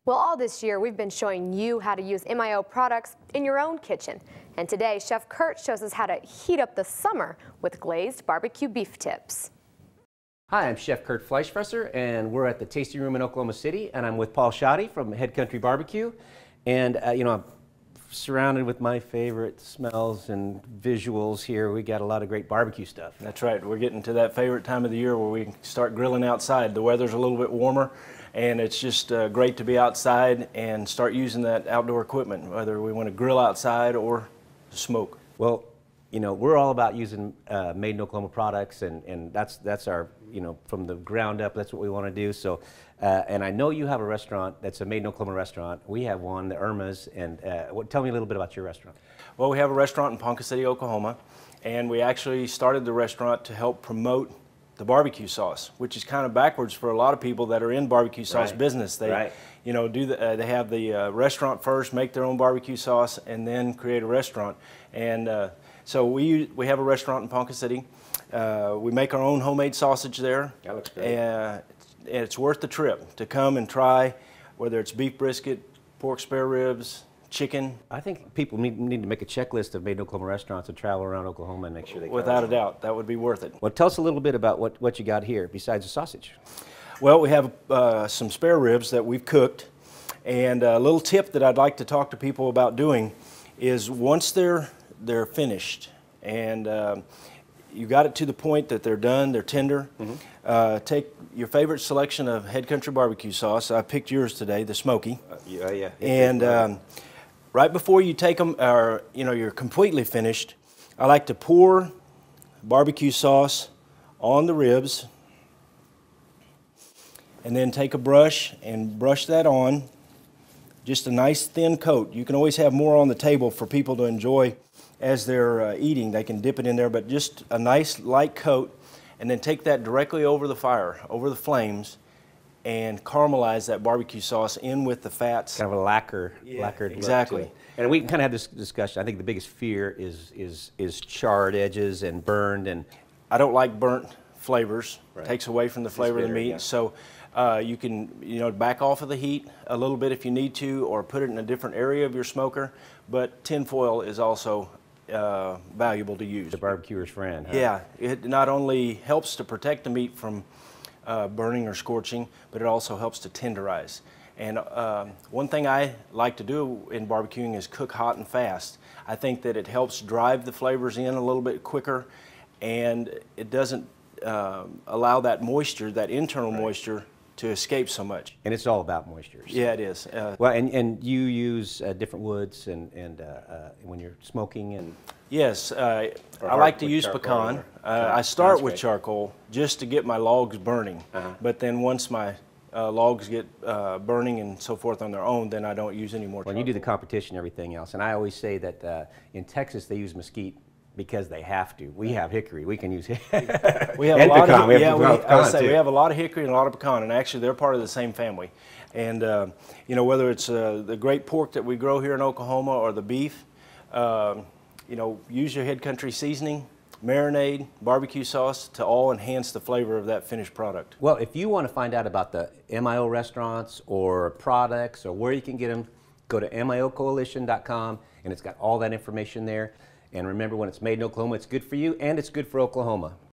Well, all this year, we've been showing you how to use MIO products in your own kitchen. And today, Chef Kurt shows us how to heat up the summer with glazed barbecue beef tips. Hi, I'm Chef Kurt Fleischfresser, and we're at the Tasting Room in Oklahoma City, and I'm with Paul Shoddy from Head Country Barbecue. And, I'm surrounded with my favorite smells and visuals here. We got a lot of great barbecue stuff. That's right. We're getting to that favorite time of the year where we can start grilling outside. The weather's a little bit warmer, and it's just great to be outside and start using that outdoor equipment, whether we want to grill outside or smoke. Well, we're all about using made in Oklahoma products, and that's our, from the ground up, that's what we want to do. So, and I know you have a restaurant that's a made in Oklahoma restaurant. We have one, the Irma's, and tell me a little bit about your restaurant. Well, we have a restaurant in Ponca City, Oklahoma, and we actually started the restaurant to help promote the barbecue sauce, which is kind of backwards for a lot of people that are in barbecue sauce business. They, they have the restaurant first, make their own barbecue sauce, and then create a restaurant. And so we have a restaurant in Ponca City. We make our own homemade sausage there. That looks great. And it's worth the trip to come and try, whether it's beef brisket, pork spare ribs, chicken. I think people need to make a checklist of made in Oklahoma restaurants and travel around Oklahoma and make sure they try. Without a doubt, that would be worth it. Well, tell us a little bit about what you got here besides the sausage. Well, we have some spare ribs that we've cooked, and a little tip that I'd like to talk to people about doing is once they're finished and you got it to the point that they're done, they're tender, take your favorite selection of Head Country barbecue sauce. I picked yours today, the Smoky. Yeah. And right before you take them, or you're completely finished, I like to pour barbecue sauce on the ribs, and then take a brush and brush that on. Just a nice thin coat. You can always have more on the table for people to enjoy as they're eating. They can dip it in there, but just a nice light coat, and then take that directly over the fire, over the flames, and caramelize that barbecue sauce in with the fats. Kind of a lacquered exactly. look to it. And we kind of had this discussion. I think the biggest fear is charred edges and burned. And I don't like burnt flavors. Right. Takes away from the flavor of the meat. Yeah. So you can back off of the heat a little bit if you need to, or put it in a different area of your smoker. But tin foil is also valuable to use. The barbecuer's friend. Huh? Yeah, it not only helps to protect the meat from burning or scorching, but it also helps to tenderize. And one thing I like to do in barbecuing is cook hot and fast. I think that it helps drive the flavors in a little bit quicker, and it doesn't allow that moisture, that internal moisture, to escape so much. And it's all about moisture. So. Yeah, it is. Well, and you use different woods and when you're smoking and. Yes, I like to use pecan. I start with charcoal just to get my logs burning. But then once my logs get burning and so forth on their own, then I don't use any more charcoal. When you do the competition and everything else, and I always say that in Texas they use mesquite because they have to. We have hickory. We can use hickory. We have a lot of we have a lot of hickory and a lot of pecan, and actually they're part of the same family. And whether it's the great pork that we grow here in Oklahoma or the beef, use your Head Country seasoning, marinade, barbecue sauce to all enhance the flavor of that finished product. Well, if you want to find out about the MIO restaurants or products or where you can get them, go to miocoalition.com, and it's got all that information there. And remember, when it's made in Oklahoma, it's good for you and it's good for Oklahoma.